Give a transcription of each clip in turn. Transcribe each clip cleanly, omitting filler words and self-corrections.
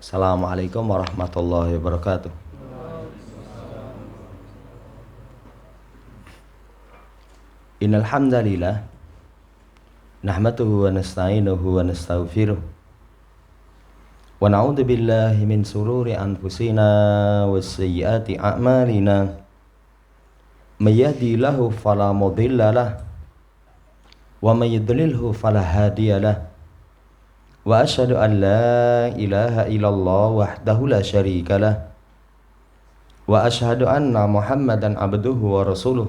Assalamualaikum warahmatullahi wabarakatuh. Innal hamdalillah nahmaduhu wa nasta'inuhu wa nastaghfiruh wa na'udzu billahi min sururi anfusina wa sayyiati a'malina. May yahdihillahu fala mudilla lahu wa may yudlilhu fala hadiya lahu. Wa asyhadu an la ilaha illallah wahdahu la syarika lah. Wa asyhadu anna Muhammadan abduhu wa rasuluh.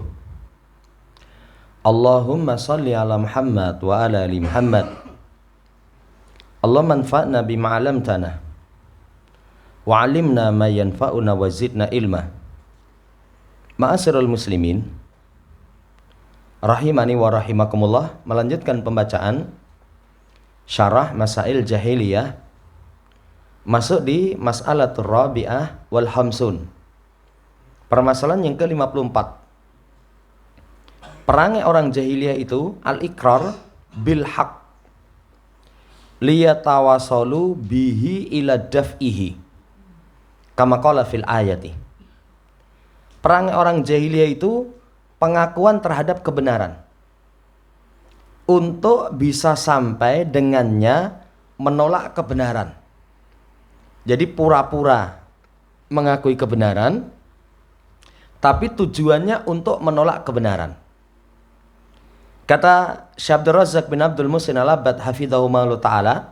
Allahumma salli ala Muhammad wa ala ali Muhammad. Allahumma anfa'na bima 'allamtana wa 'allimna ma yanfa'una wa zidna ilma. Ma'asyiral muslimin rahimani wa rahimakumullah, melanjutkan pembacaan Syarah Masail Jahiliyah, masuk di Mas'alatul Rabi'ah wal Hamsun, permasalahan yang ke-54. Perangai orang jahiliyah itu al-iqrar bil haq liyatawasalu bihi ila daf'ihi kama qala fil ayati. Perangai orang jahiliyah itu pengakuan terhadap kebenaran untuk bisa sampai dengannya menolak kebenaran. Jadi pura-pura mengakui kebenaran, tapi tujuannya untuk menolak kebenaran. Kata Syekh Abdul Razzaq bin Abdul Muhsin Al-Abbad hafidhahumullah ta'ala,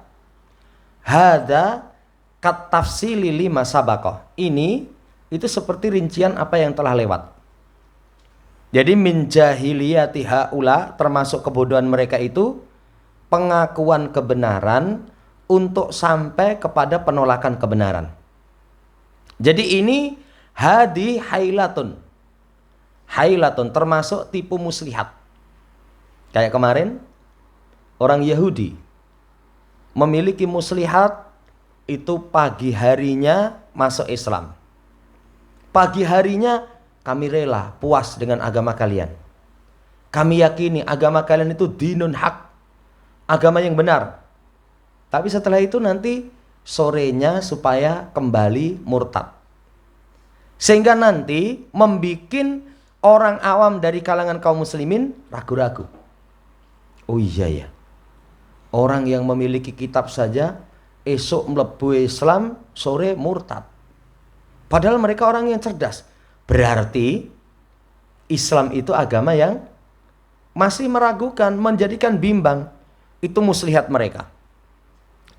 hadza kat tafsili lima sabaqah. Ini itu seperti rincian apa yang telah lewat. Jadi min jahiliyati haula, termasuk kebodohan mereka itu pengakuan kebenaran untuk sampai kepada penolakan kebenaran. Jadi ini hadi hailatun. Hailatun termasuk tipu muslihat. Kayak kemarin orang Yahudi memiliki muslihat itu pagi harinya masuk Islam. Pagi harinya kami rela puas dengan agama kalian. Kami yakini agama kalian itu dinun hak, agama yang benar. Tapi setelah itu nanti sorenya supaya kembali murtad. Sehingga nanti membikin orang awam dari kalangan kaum muslimin ragu-ragu. Oh iya ya, orang yang memiliki kitab saja esok mlebu Islam, sore murtad. Padahal mereka orang yang cerdas. Berarti Islam itu agama yang masih meragukan, menjadikan bimbang. Itu muslihat mereka.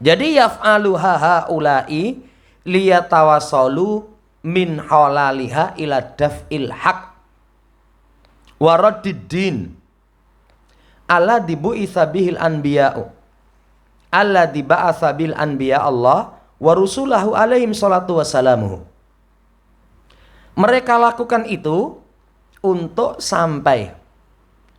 Jadi yaf'alu haula'i liyatawasalu min halaliha ila daf'il haq wa raddiddin alla dibu'itsa bihil anbiya'u alla diba'atsa bil anbiya Allah wa rusulahu alaihim salatu wassalamuhu. Mereka lakukan itu untuk sampai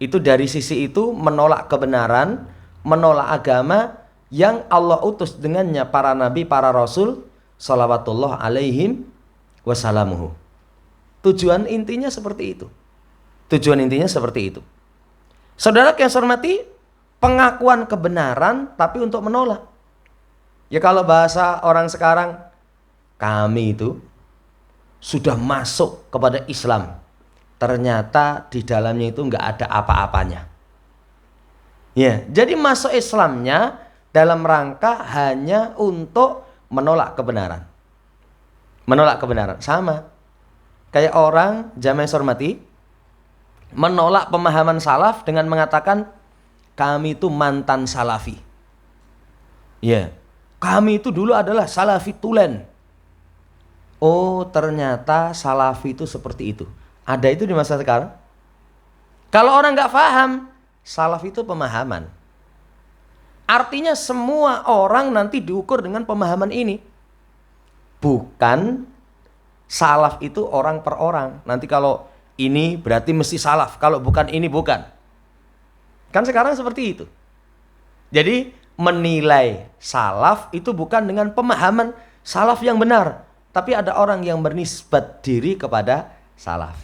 itu dari sisi itu menolak kebenaran, menolak agama yang Allah utus dengannya para nabi, para rasul salawatullah alaihim wassalamuhu. Tujuan intinya seperti itu. Tujuan intinya seperti itu. Saudara yang saya hormati, pengakuan kebenaran tapi untuk menolak. Ya kalau bahasa orang sekarang, kami itu sudah masuk kepada Islam, ternyata di dalamnya itu nggak ada apa-apanya. Ya, jadi masuk Islamnya dalam rangka hanya untuk menolak kebenaran. Menolak kebenaran sama kayak orang jamaah hormati menolak pemahaman salaf dengan mengatakan kami itu mantan salafi. Ya, kami itu dulu adalah salafi tulen. Oh ternyata salafi itu seperti itu. Ada itu di masa sekarang. Kalau orang nggak paham, salaf itu pemahaman. Artinya semua orang nanti diukur dengan pemahaman ini. Bukan salaf itu orang per orang. Nanti kalau ini berarti mesti salaf, kalau bukan ini bukan. Kan sekarang seperti itu. Jadi menilai salaf itu bukan dengan pemahaman salaf yang benar. Tapi ada orang yang bernisbat diri kepada salaf.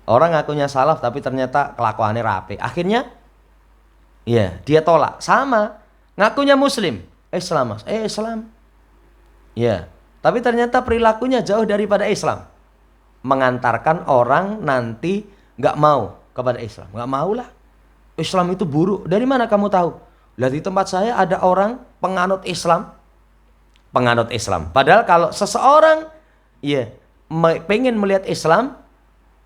Orang ngakunya salaf tapi ternyata kelakuannya rapi. Akhirnya ya dia tolak. Sama ngakunya muslim, Islam. Islam. Ya, tapi ternyata perilakunya jauh daripada Islam. Mengantarkan orang nanti nggak mau kepada Islam. Nggak mau lah. Islam itu buruk. Dari mana kamu tahu? Lah di tempat saya ada orang penganut Islam. Penganut Islam. Padahal kalau seseorang ya pengen melihat Islam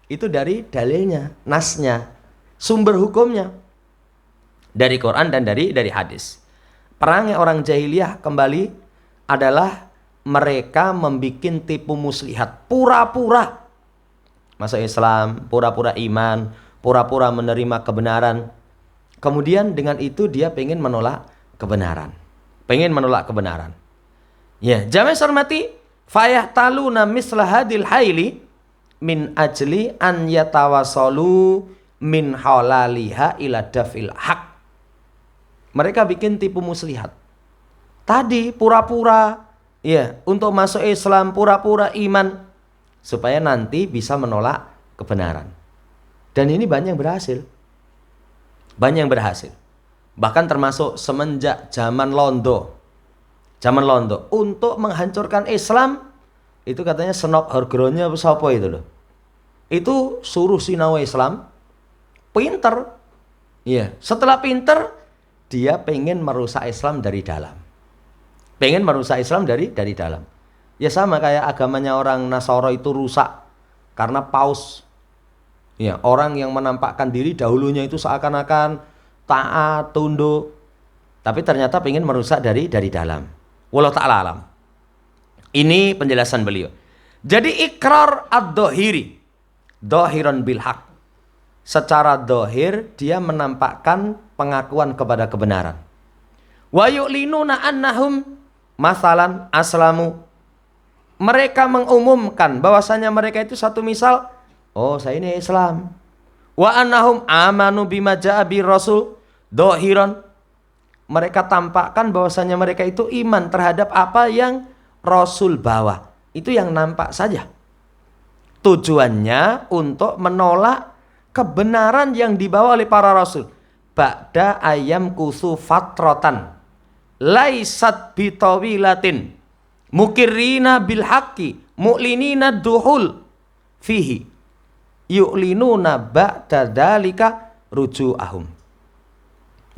itu dari dalilnya, nasnya, sumber hukumnya. Dari Quran dan dari hadis. Perangnya orang jahiliyah kembali adalah mereka membikin tipu muslihat, pura-pura masuk Islam, pura-pura iman, pura-pura menerima kebenaran. Kemudian dengan itu dia pengen menolak kebenaran. Pengen menolak kebenaran. Ya, jamaah hormati, fayahtaluna misla hadil haili min ajli an yatawasalu min halaliha ila dafil haq. Mereka bikin tipu muslihat. Tadi pura-pura ya, untuk masuk Islam, pura-pura iman supaya nanti bisa menolak kebenaran. Dan ini banyak yang berhasil. Banyak yang berhasil. Bahkan termasuk semenjak zaman Londo. Zaman Londo untuk menghancurkan Islam itu katanya Senop Hargronya apa itu loh. Itu suruh sinau Islam, pinter. Iya, setelah pinter dia pengen merusak Islam dari dalam. Pengen merusak Islam dari dalam. Ya sama kayak agamanya orang Nasara itu rusak karena paus. Ya, orang yang menampakkan diri dahulunya itu seakan-akan taat, tunduk. Tapi ternyata pengen merusak dari dalam. Wallahu ta'ala alam. Ini penjelasan beliau. Jadi ikrar ad-dohiri. Dohiron bil haq. Secara dohir dia menampakkan pengakuan kepada kebenaran. Wa yu'linuna annahum masalan aslamu. Mereka mengumumkan bahwasanya mereka itu satu misal, oh saya ini Islam. Wa annahum amanu bima ja'a bir rasul dohiron. Mereka tampakkan bahwasanya mereka itu iman terhadap apa yang Rasul bawa. Itu yang nampak saja. Tujuannya untuk menolak kebenaran yang dibawa oleh para Rasul. Ba'da ayam kusu fatrotan laisat bitawilatin mukirrina bil haqqi mu'linina duhul fihi yu'linuna ba'da dalika ruju'ahum.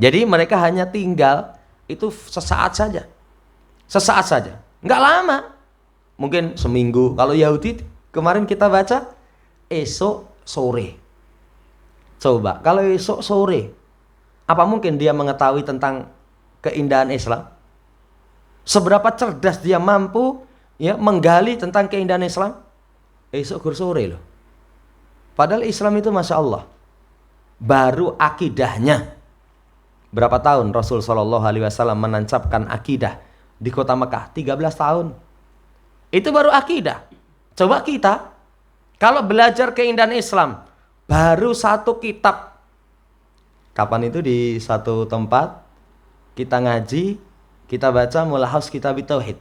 Jadi mereka hanya tinggal itu sesaat saja. Sesaat saja. Enggak lama. Mungkin seminggu. Kalau Yahudi kemarin kita baca esok sore. Coba kalau esok sore, apa mungkin dia mengetahui tentang keindahan Islam? Seberapa cerdas dia mampu ya menggali tentang keindahan Islam? Esok sore loh. Padahal Islam itu Masya Allah baru akidahnya. Berapa tahun Rasul Shallallahu Alaihi Wasallam menancapkan akidah di kota Mekah? 13 tahun. Itu baru akidah. Coba kita kalau belajar keindahan Islam baru satu kitab. Kapan itu di satu tempat kita ngaji, kita baca Mulahaz Kitab Tauhid.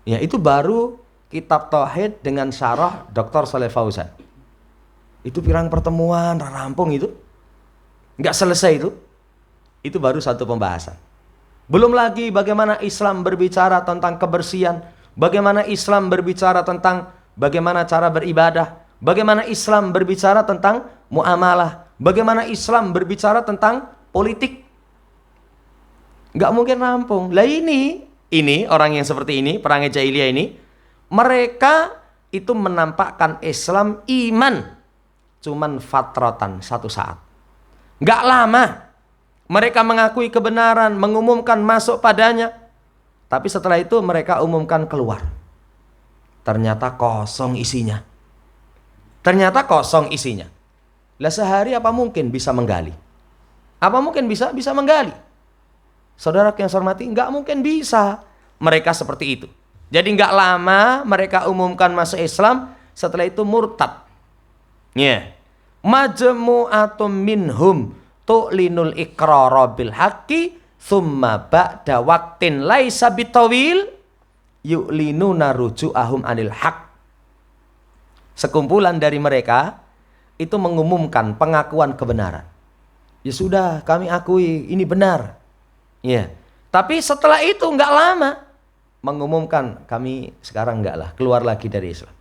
Ya itu baru kitab Tauhid dengan syarah Dr. Shalih Fauzan. Itu pirang pertemuan rampung itu. Nggak selesai itu. Itu baru satu pembahasan. Belum lagi bagaimana Islam berbicara tentang kebersihan, bagaimana Islam berbicara tentang bagaimana cara beribadah, bagaimana Islam berbicara tentang muamalah, bagaimana Islam berbicara tentang politik. Nggak mungkin rampung. Lah ini orang yang seperti ini, perangnya jahiliyah ini, mereka itu menampakkan Islam iman cuman fatratan satu saat. Nggak lama. Mereka mengakui kebenaran, mengumumkan masuk padanya. Tapi setelah itu mereka umumkan keluar. Ternyata kosong isinya. Ternyata kosong isinya. Lah sehari apa mungkin bisa menggali? Apa mungkin bisa menggali? Saudara yang saya hormati, nggak mungkin bisa. Mereka seperti itu. Jadi nggak lama mereka umumkan masuk Islam, setelah itu murtad. Ya. Majmu'atum minhum tu'linul iqrara bil haqqi thumma ba'da waqtin laisa bitawil yu'linuna ruju'ahum anil haq. Sekumpulan dari mereka itu mengumumkan pengakuan kebenaran. Ya sudah, kami akui ini benar. Ya. Tapi setelah itu enggak lama mengumumkan kami sekarang enggak lah, keluar lagi dari Islam.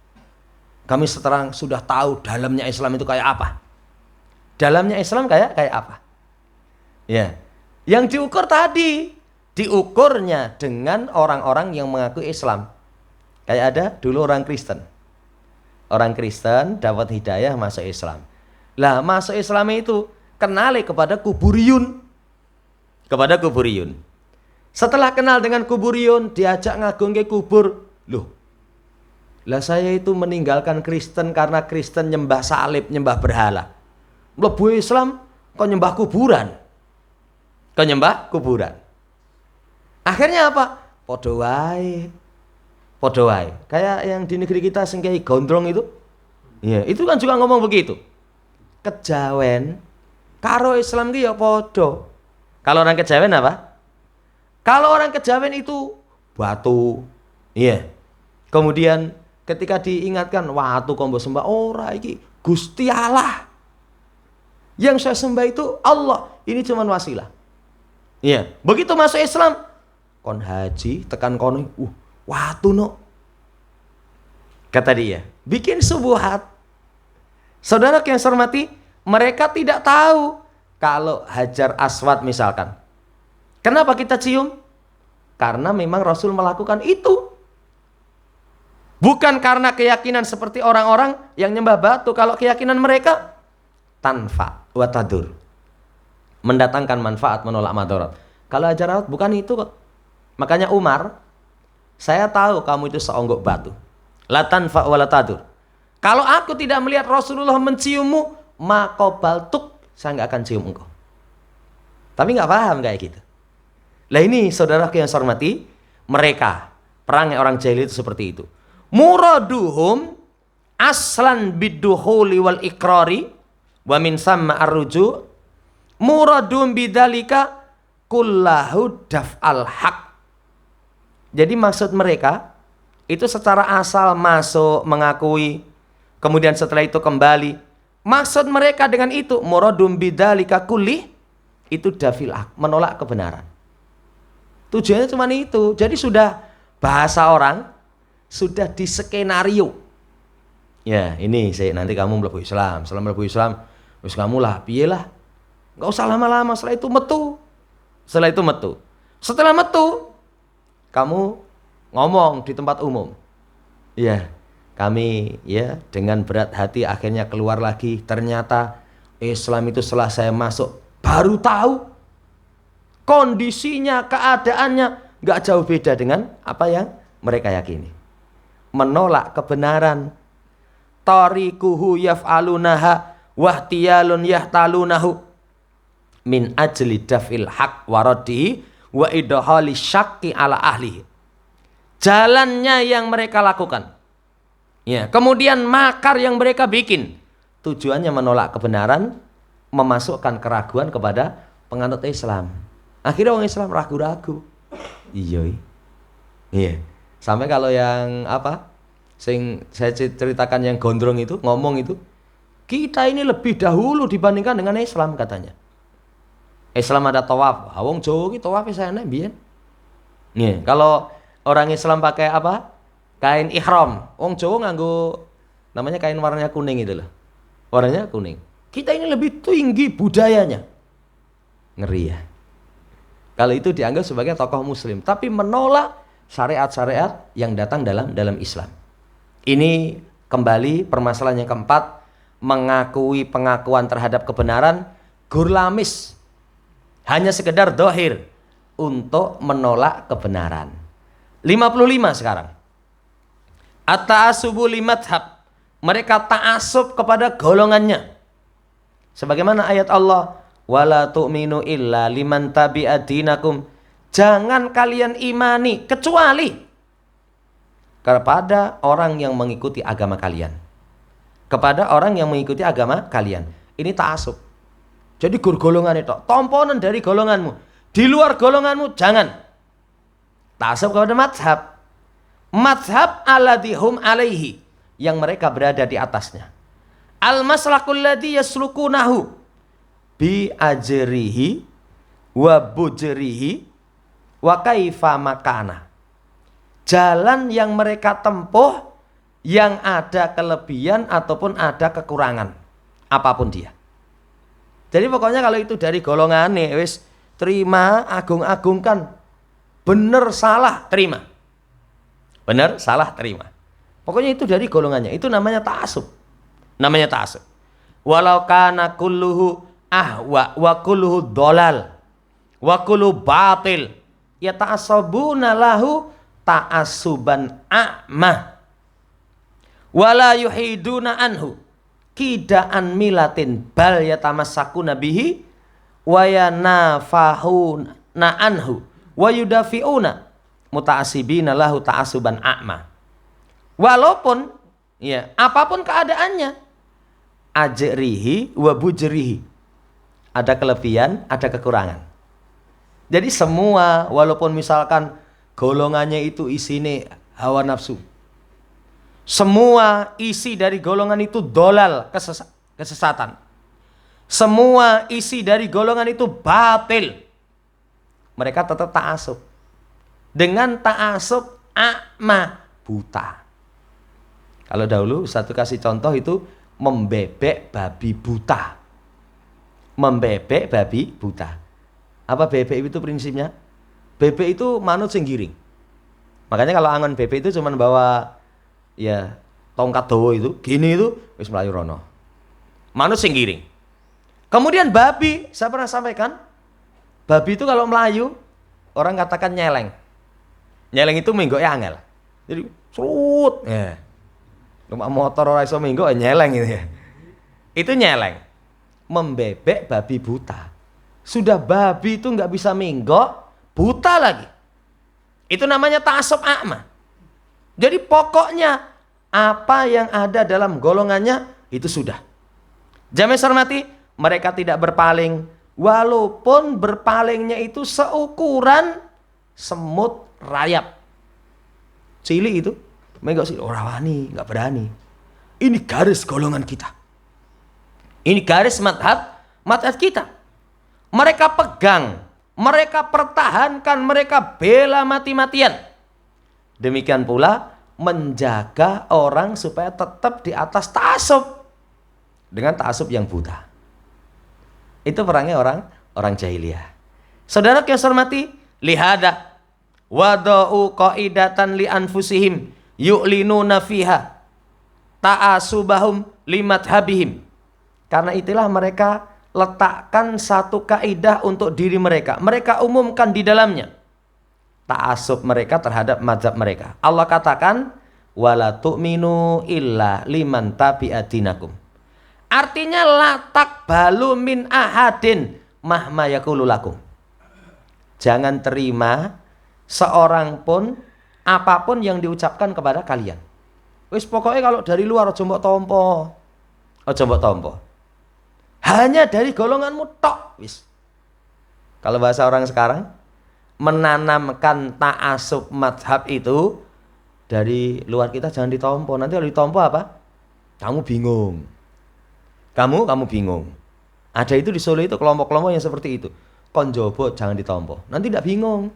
Kami sekarang sudah tahu dalamnya Islam itu kayak apa. Dalamnya Islam kayak apa? Ya. Yang diukur tadi, diukurnya dengan orang-orang yang mengaku Islam. Kayak ada dulu orang Kristen. Orang Kristen dapat hidayah masuk Islam. Lah, masuk Islam itu kenali kepada kuburiyun. Kepada kuburiyun. Setelah kenal dengan kuburiyun, diajak ngagung ke kubur. Loh, lah saya itu meninggalkan Kristen karena Kristen nyembah salib, nyembah berhala. Mlebu Islam kok nyembah kuburan. Kok nyembah kuburan. Akhirnya apa? Podo wae. Podo wae. Kayak yang di negeri kita sing kiai gondrong itu. Iya, itu kan juga ngomong begitu. Kejawen karo Islam ki ya podo. Kalau orang kejawen apa? Kalau orang kejawen itu batu. Iya. Kemudian ketika diingatkan, watu kok mbok sembah ora iki Gusti Allah. Yang saya sembah itu Allah. Ini cuma wasilah. Iya. Begitu masuk Islam, kon haji tekan kono, watu no. Kata dia, bikin subuhat. Saudara yang saya hormati, mereka tidak tahu kalau Hajar Aswad misalkan. Kenapa kita cium? Karena memang Rasul melakukan itu. Bukan karena keyakinan seperti orang-orang yang nyembah batu. Kalau keyakinan mereka tanfa wa tadur, mendatangkan manfaat, menolak madarat. Kalau Hajar Aswad bukan itu kok. Makanya Umar, saya tahu kamu itu seonggok batu. La tanfa wa la tadur. Kalau aku tidak melihat Rasulullah menciummu, makobaltuk, saya nggak akan cium engkau. Tapi nggak paham kayak gitu. Lah ini saudara yang saya hormati, mereka perang orang jahil itu seperti itu. Muraduhum aslan biduhuli wal ikrari wa min samma arruju muradum bidzalika kullahu daf'al haq. Jadi maksud mereka itu secara asal masuk mengakui, kemudian setelah itu kembali. Maksud mereka dengan itu muradum bidzalika kulli itu dafil haq, menolak kebenaran. Tujuannya cuma itu. Jadi sudah bahasa orang, sudah diskenario. Ya ini nanti kamu mlebu Islam. Setelah mlebu Islam, wis kamu lah, piye lah. Enggak usah lama-lama, setelah itu metu. Setelah metu, kamu ngomong di tempat umum. Ya, kami ya dengan berat hati akhirnya keluar lagi. Ternyata Islam itu setelah saya masuk baru tahu kondisinya, keadaannya nggak jauh beda dengan apa yang mereka yakini. Menolak kebenaran. Tariquhu yaf'alunaha wahtiyalun yahtalunahu min ajli daf'il haq waradi wa idhali syakki ala ahli. Jalannya yang mereka lakukan. Ya, kemudian makar yang mereka bikin. Tujuannya menolak kebenaran, memasukkan keraguan kepada penganut Islam. Akhirnya orang Islam ragu-ragu. Iya. Sampai kalau yang sing saya ceritakan yang gondrong itu ngomong itu, kita ini lebih dahulu dibandingkan dengan Islam katanya. Islam ada tawaf. Wong Jawa ki tawafe sana mbiyen. Nih, kalau orang Islam pakai apa? Kain ihram. Wong Jawa nganggo namanya kain warnanya kuning itu loh. Warnanya kuning. Kita ini lebih tinggi budayanya. Ngeri ya. Kalau itu dianggap sebagai tokoh muslim, tapi menolak syariat-syariat yang datang dalam Islam. Ini kembali permasalahan yang keempat, mengakui pengakuan terhadap kebenaran gurlamis, hanya sekedar dohir untuk menolak kebenaran. 55 sekarang. At-ta'asubu limadhab, mereka ta'asub kepada golongannya. Sebagaimana ayat Allah, wala tu'minu illa liman tabi'a dinakum. Jangan kalian imani kecuali kepada orang yang mengikuti agama kalian. Kepada orang yang mengikuti agama kalian. Ini ta'asub. Jadi golongan itu tomponan dari golonganmu. Di luar golonganmu jangan. Ta'asub kepada madhab. Madhab alladhihum alaihi, yang mereka berada di atasnya. Al-maslakul ladzi yaslukunahu bi ajrihi wa bujrihi wa kaifa makana. jalan yang mereka tempuh yang ada kelebihan ataupun ada kekurangan apapun dia. Jadi pokoknya kalau itu dari golongan wis terima, agung-agungkan. Bener salah terima. Bener salah terima. Pokoknya itu dari golongannya. Itu namanya ta'assub. Namanya ta'assub. Walau kana kulluhu ahwa wa kulluhu dolal wa kullu batil ya ta'assabuna lahu ta'assuban a'ma wala yuhiduna anhu kidaan milatin bal yatamassakuna bihi wa yanafahuna anhu wa yudafiuna muta'assibina lahu ta'assuban a'ma. Walaupun ya apapun keadaannya, ajrihi wa bujrihi, ada kelebihan, ada kekurangan. Jadi semua walaupun misalkan golongannya itu isine hawa nafsu, semua isi dari golongan itu dolal, kesesatan, semua isi dari golongan itu batil, mereka tetap ta'assub. Dengan ta'assub a'ma, buta. Kalau dahulu satu kasih contoh itu membebek babi buta. Membebek babi buta. Apa bebek itu prinsipnya? Bebek itu manut sing giring. Makanya kalau angon bebek itu cuman bawa ya tongkat dawa itu, gini itu wis mlayu rono. Manut sing giring. Kemudian babi, saya pernah sampaikan, babi itu kalau melayu orang katakan nyeleng. Nyeleng itu minggoknya angel. Jadi serut ya. Numpak motor ora iso minggok nyeleng gitu ya. Itu nyeleng. Membebek babi buta. Sudah babi itu nggak bisa minggok, buta lagi. Itu namanya ta'assub a'ma. Jadi pokoknya apa yang ada dalam golongannya itu sudah. Jamaah hormati, mereka tidak berpaling walaupun berpalingnya itu seukuran semut rayap. Cilik itu menggok sih ora wani, nggak berani. Ini garis golongan kita. Ini garis madhab kita. Mereka pegang, mereka pertahankan, mereka bela mati-matian. Demikian pula menjaga orang supaya tetap di atas ta'assub dengan ta'assub yang buta. Itu perangnya orang jahiliyah. Saudara yang saya hormati, lihada wada'u qaidatan li anfusihim yu'linuna fiha ta'asubahum limadhabihim. Karena itulah mereka letakkan satu kaidah untuk diri mereka. Mereka umumkan di dalamnya ta'assub mereka terhadap mazhab mereka. Allah katakan wala tu'minu illa liman tabi'a dinakum. Artinya la taqbalu min ahadin mahma yaqulu lakum. Jangan terima seorang pun apapun yang diucapkan kepada kalian. Wis pokoknya kalau dari luar aja mbok tompo. Aja mbok tompo. Hanya dari golonganmu tok wis. Kalau bahasa orang sekarang menanamkan ta'assub madhab itu dari luar kita jangan ditompo. Nanti kalau ditompo apa? Kamu bingung. Kamu bingung. Ada itu di Solo itu kelompok-kelompok yang seperti itu. Kon jobo jangan ditompo. Nanti tidak bingung.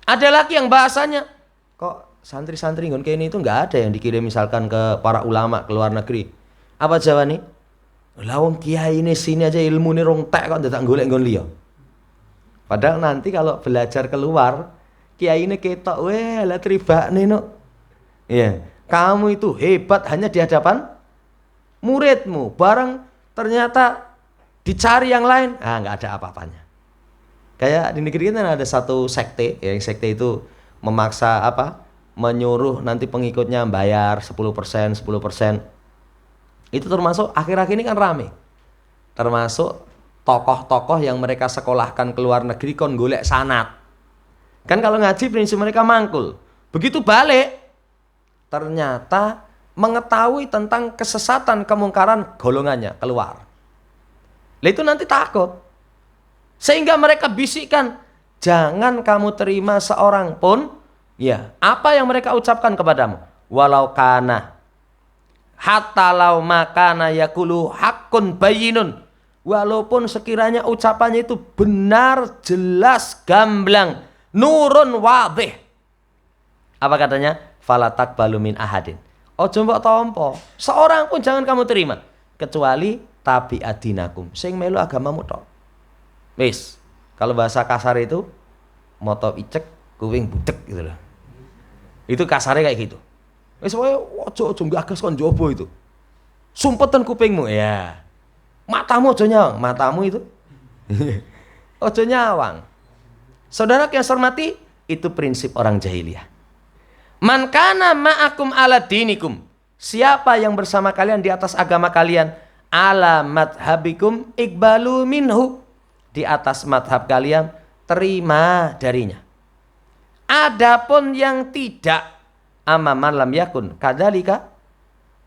Ada lagi yang bahasanya kok santri-santri ngon kene itu nggak ada yang dikirim misalkan ke para ulama ke luar negeri. Apa jawabannya? Lah wong kiai ini sini aja ilmu ini rong tek kok ndak golek nggon liya. Padahal nanti kalau belajar keluar kiai ini ketok weh lah tribakne no. Iya, kamu itu hebat hanya di hadapan muridmu. Bareng ternyata dicari yang lain, nggak ada apa-apanya. Kayak di negeri kita ada satu sekte, yang sekte itu memaksa menyuruh nanti pengikutnya bayar 10%. Itu termasuk akhir-akhir ini kan rame. Termasuk tokoh-tokoh yang mereka sekolahkan ke luar negeri kon golek sanad. Kan kalau ngaji prinsip mereka mangkul. Begitu balik ternyata mengetahui tentang kesesatan kemungkaran golongannya keluar. Lah itu nanti takut. Sehingga mereka bisikkan, jangan kamu terima seorang pun ya, apa yang mereka ucapkan kepadamu. Walau kana hatta law makana yaqulu haqqun bayyinun. Walaupun sekiranya ucapannya itu benar, jelas, gamblang, nurun wadih. Apa katanya? Fala taqbalu min ahadin. Ojo mbok tampa. Seorang pun jangan kamu terima kecuali tabi'adinakum. Sing melu agamamu tok. Wis. Kalau bahasa kasar itu moto icek kuping budek gitu loh. Itu kasarnya kayak gitu. Wis wae ojo gagas kon jobo itu. Sumpetan kupingmu ya. Matamu ojo nyawang, matamu itu. Ojo nyawang. Saudara yang saya hormati, itu prinsip orang jahiliyah. Man kana ma'akum ala dinikum. Siapa yang bersama kalian di atas agama kalian, ala madhabikum iqbalu minhu. Di atas madhab kalian, terima darinya. Adapun yang tidak, amaman lam yakun kadzalika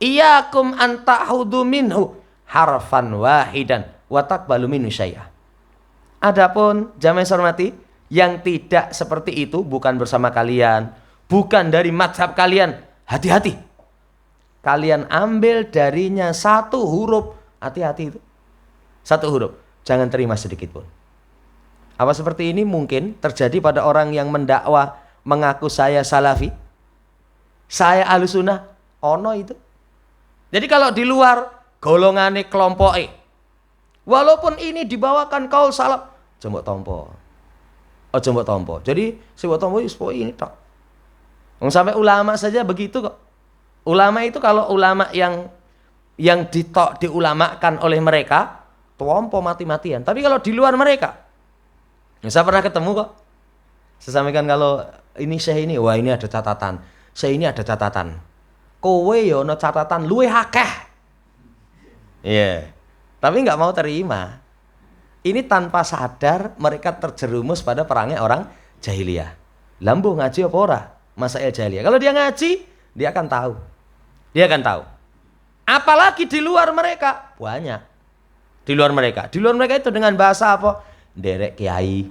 iyakum an ta'hudu minhu harfan wahidan wa taqbalu minhu syai'a. Adapun jamaah hormati, yang tidak seperti itu bukan bersama kalian, bukan dari mazhab kalian, hati-hati. Kalian ambil darinya satu huruf, hati-hati itu. Satu huruf, jangan terima sedikit pun. Apa seperti ini mungkin terjadi pada orang yang mendakwah mengaku saya salafi, saya ahlussunnah, ono itu. Jadi kalau di luar golongane kelompoke, walaupun ini dibawakan kaul salaf, jembok tompo. Oh jembok tompo. Jadi jembok tompo ini tok. Sampai ulama saja begitu kok. Ulama itu kalau ulama yang diulamakan oleh mereka, tompo mati-matian. Tapi kalau di luar mereka, saya pernah ketemu kok. Saya sampaikan kalau ini syekh ini, wah ini ada catatan. Syekh ini ada catatan. Kowe yo no catatan luwih akeh. Iya. Tapi nggak mau terima. Ini tanpa sadar mereka terjerumus pada perangnya orang jahiliyah. Lambuh ngaji apa ora? Masail jahiliyah. Kalau dia ngaji, dia akan tahu. Dia akan tahu. Apalagi di luar mereka, banyak. Di luar mereka itu dengan bahasa apa? Derek kiai.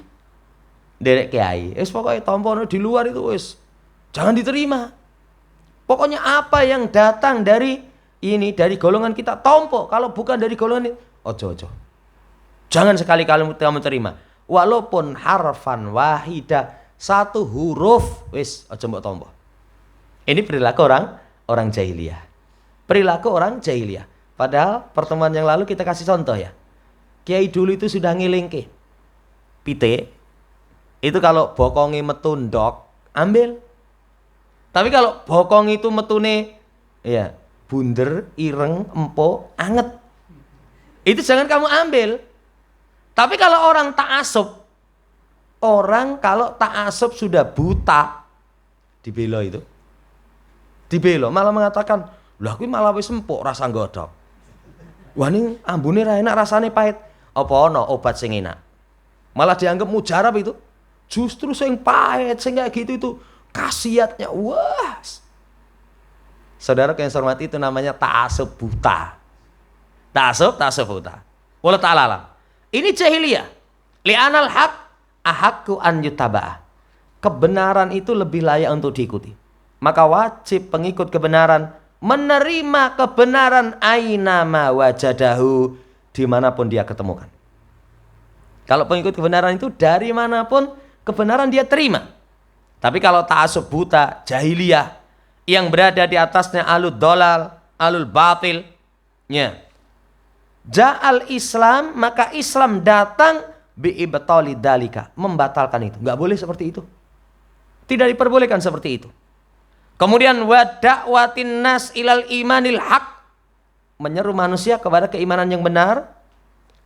Wis pokoknya tompono di luar itu wis jangan diterima. Pokoknya apa yang datang dari dari golongan kita tompo. Kalau bukan dari golongan ini, ojo. Jangan sekali kamu terima. Walaupun harfan wahida, satu huruf, wis ojo mbok tompo. Ini perilaku orang jahiliyah. Perilaku orang jahiliyah. Padahal pertemuan yang lalu kita kasih contoh ya. Kiai dulu itu sudah ngilingke. Pite itu kalau bokongi metu ndok, ambil. Tapi kalau bokong itu metune ya bunder, ireng, empuk, anget, itu jangan kamu ambil. Tapi kalau orang ta'assub sudah buta, dibelo itu. Dibelo malah mengatakan, "Lah kuwi malah wis empuk rasa nggodhog." Wah ning ambune ra enak, rasane pahit. Apa ana obat sing enak? Malah dianggap mujarab itu. Justru sing pahit, sing kayak gitu itu khasiatnya. Wah. Saudara yang saya hormati, itu namanya ta'assub buta. Ta'assub buta. Wallahu ta'ala alam. Ini jahiliyah. Li'anal haq ahaqqu an yutaba'ah. Kebenaran itu lebih layak untuk diikuti. Maka wajib pengikut kebenaran menerima kebenaran ainama wajadahu, dimanapun dia ketemukan. Kalau pengikut kebenaran itu dari manapun kebenaran dia terima. Tapi kalau ta'assub buta, jahiliyah, yang berada di atasnya alul dolal, alul batil, ya. Ja'al Islam, maka Islam datang bi'ibtali dalika, membatalkan itu. Enggak boleh seperti itu. Tidak diperbolehkan seperti itu. Kemudian wa da'watin nas ilal imanil haq, menyeru manusia kepada keimanan yang benar.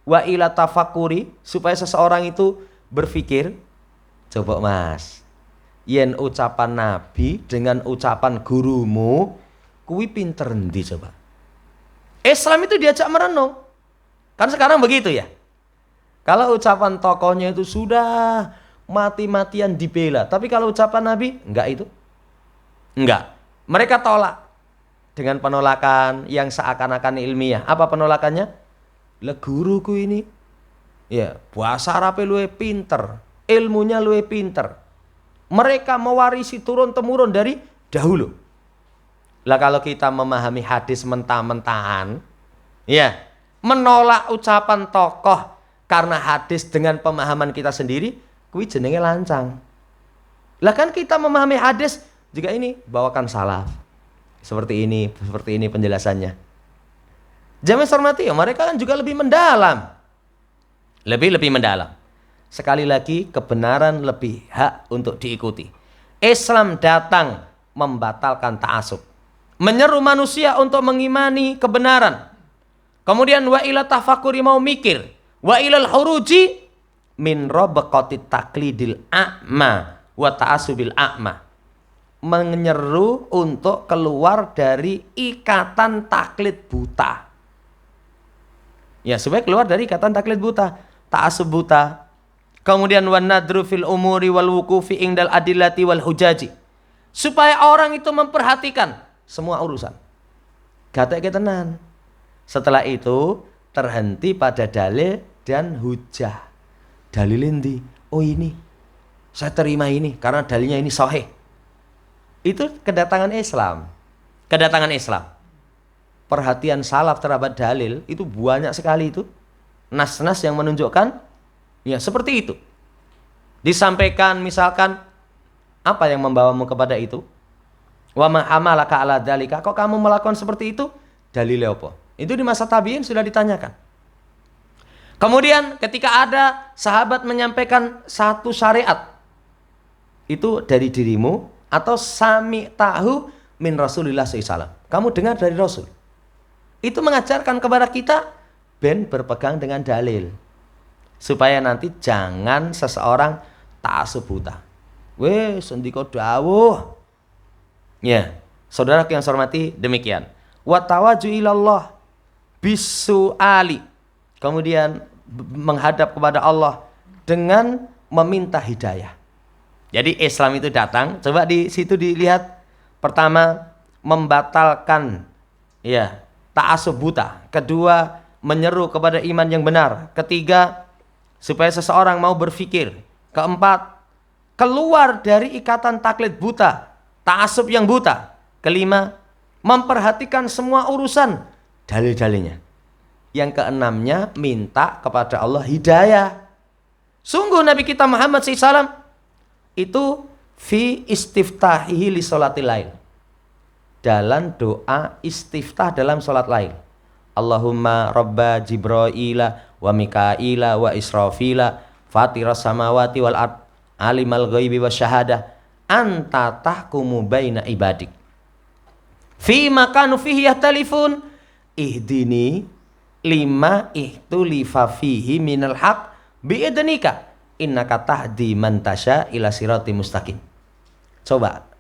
Wa ila tafakuri, supaya seseorang itu berpikir. Coba mas, yen ucapan Nabi dengan ucapan gurumu, kuwi pinter endi coba? Islam itu diajak merenung. Kan sekarang begitu ya. Kalau ucapan tokohnya itu sudah mati-matian dibela, tapi kalau ucapan Nabi, enggak itu. Enggak. Mereka tolak dengan penolakan yang seakan-akan ilmiah. Apa penolakannya? Lah guruku ini ya bahasa Arab luwe pinter, ilmunya luwe pinter. Mereka mewarisi turun temurun dari dahulu. Lah kalau kita memahami hadis mentah-mentahan, ya menolak ucapan tokoh karena hadis dengan pemahaman kita sendiri, kuwi jenenge lancang. Lah kan kita memahami hadis Juga ini bawakan salaf. Seperti ini penjelasannya. Jamaah hormati, mereka kan juga lebih mendalam. Lebih mendalam. Sekali lagi, kebenaran lebih hak untuk diikuti. Islam datang membatalkan ta'assub. Menyeru manusia untuk mengimani kebenaran. Kemudian wa ila tafakuri, mau mikir. Wa ilal huruji min robaqatit taklidil a'ma wa ta'assubil a'ma. Menyeru untuk keluar dari ikatan taklid buta. Ya, supaya keluar dari ikatan taklid buta, ta'assub buta. Kemudian wan nadru fil umuri wal wuqufi indal adillati wal hujaji. Supaya orang itu memperhatikan semua urusan. Gatek tenan. Setelah itu terhenti pada dalil dan hujah. Dalil endi? Oh ini. Saya terima ini karena dalilnya ini sahih. Itu kedatangan Islam. Kedatangan Islam. Perhatian salaf terhadap dalil itu banyak sekali itu. Nas-nas yang menunjukkan ya seperti itu. Disampaikan misalkan apa yang membawamu kepada itu? Wa ma hamalaka ala dzalika? Kok kamu melakukan seperti itu? Dalilnya apa? Itu di masa tabi'in sudah ditanyakan. Kemudian ketika ada sahabat menyampaikan satu syariat, itu dari dirimu atau sami tahu min Rasulillah SAW. Kamu dengar dari Rasul. Itu mengajarkan kepada kita ben berpegang dengan dalil. Supaya nanti jangan seseorang ta'assub buta. Wes ndika dawuh. Ya, saudara yang saya hormati, demikian. Wa tawaju ilallah bisuali. Kemudian menghadap kepada Allah dengan meminta hidayah. Jadi Islam itu datang, coba di situ dilihat, pertama membatalkan ya ta'assub buta, kedua menyeru kepada iman yang benar, ketiga supaya seseorang mau berpikir, keempat keluar dari ikatan taklid buta, ta'assub yang buta, kelima memperhatikan semua urusan dalil-dalilnya, yang keenamnya minta kepada Allah hidayah. Sungguh Nabi kita Muhammad SAW itu fi istiftahihi li sholatil lail, dalam doa istiftah dalam sholat lail. Allahumma rabba Jibraila wa Mikaila wa Israfila fatiras samawati wal ard alimal ghaibi wa syahadah anta tahkumu baina ibadik fi makanu fihi yahtalifun ihdini lima ihtulifa fihi minal haq bi'idnika innaka tahdi man tasya ila sirati mustaqim. Coba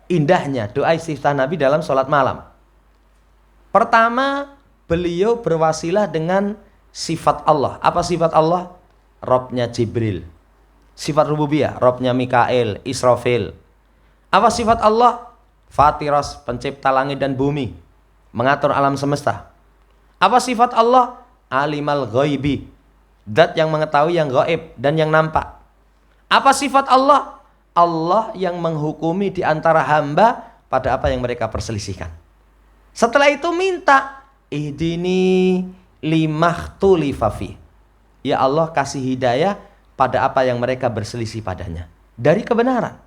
indahnya doa istiftah Nabi dalam sholat malam. Pertama, beliau berwasilah dengan sifat Allah. Apa sifat Allah? Robnya Jibril. Sifat rububiyah, Robnya Mikail, Israfil. Apa sifat Allah? Fatiras, pencipta langit dan bumi, mengatur alam semesta. Apa sifat Allah? Alimal ghaibi, zat yang mengetahui yang gaib dan yang nampak. Apa sifat Allah? Allah yang menghukumi di antara hamba pada apa yang mereka perselisihkan. Setelah itu minta ihdini limakhtulifa fi. Ya Allah, kasih hidayah pada apa yang mereka berselisih padanya dari kebenaran.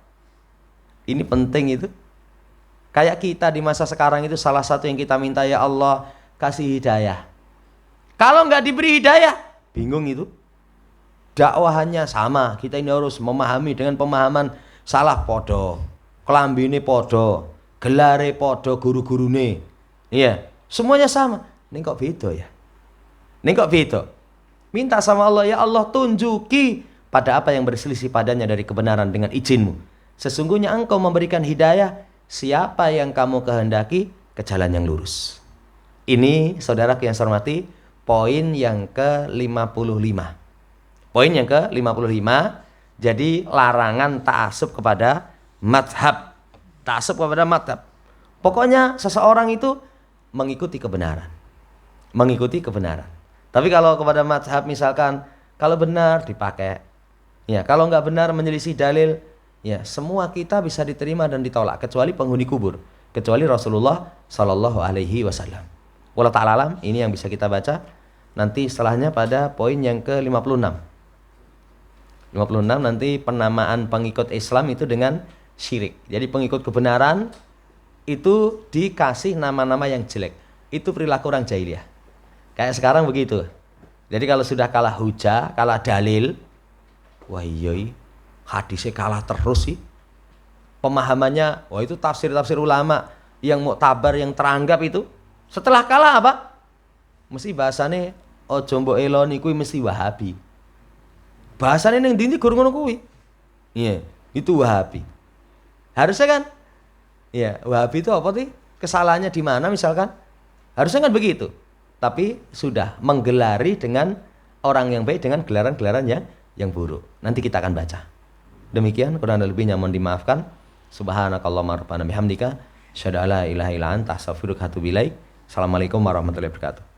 Ini penting itu. Kayak kita di masa sekarang itu salah satu yang kita minta, ya Allah kasih hidayah. Kalau nggak diberi hidayah, bingung itu. Dakwahannya sama, kita ini harus memahami dengan pemahaman salah podo, kelambine podo, gelare podo, guru-gurune. Iya, semuanya sama. Ini kok beda ya? Ini kok beda? Minta sama Allah, ya Allah tunjuki pada apa yang berselisih padanya dari kebenaran dengan izinmu. Sesungguhnya engkau memberikan hidayah siapa yang kamu kehendaki ke jalan yang lurus. Ini saudara yang saya hormati, poin yang ke-55. Poin yang ke-55, jadi larangan ta'assub kepada madhab. Ta'assub kepada madhab. Pokoknya seseorang itu mengikuti kebenaran. Mengikuti kebenaran. Tapi kalau kepada madhab misalkan, kalau benar dipakai. Ya, kalau nggak benar menyelisih dalil, ya semua kita bisa diterima dan ditolak. Kecuali penghuni kubur. Kecuali Rasulullah Sallallahu Alaihi Wasallam. Wallahu ta'ala alam, ini yang bisa kita baca. Nanti setelahnya pada poin yang ke-56. 56 nanti penamaan pengikut Islam itu dengan syirik. Jadi pengikut kebenaran itu dikasih nama-nama yang jelek. Itu perilaku orang jahiliyah. Kayak sekarang begitu. Jadi kalau sudah kalah hujah, kalah dalil, wah iya, hadisnya kalah terus sih. Pemahamannya, wah itu tafsir-tafsir ulama yang muktabar, yang teranggap itu. Setelah kalah apa? Mesti bahasane ojo mbok eloni kuwi mesti Wahabi. Bahasane ning ndi gur ngono kuwi. Iya, itu Wahabi. Harusnya kan? Iya, Wahabi itu apa sih? Kesalahannya di mana misalkan? Harusnya kan begitu. Tapi sudah menggelari dengan orang yang baik dengan gelaran-gelaran yang buruk. Nanti kita akan baca. Demikian, kurang lebihnya mohon dimaafkan. Subhanakallahumma rabbana bihamdika, asyhadu an la ilaha illa anta, astaghfiruka wa atubu ilaik. Assalamualaikum warahmatullahi wabarakatuh.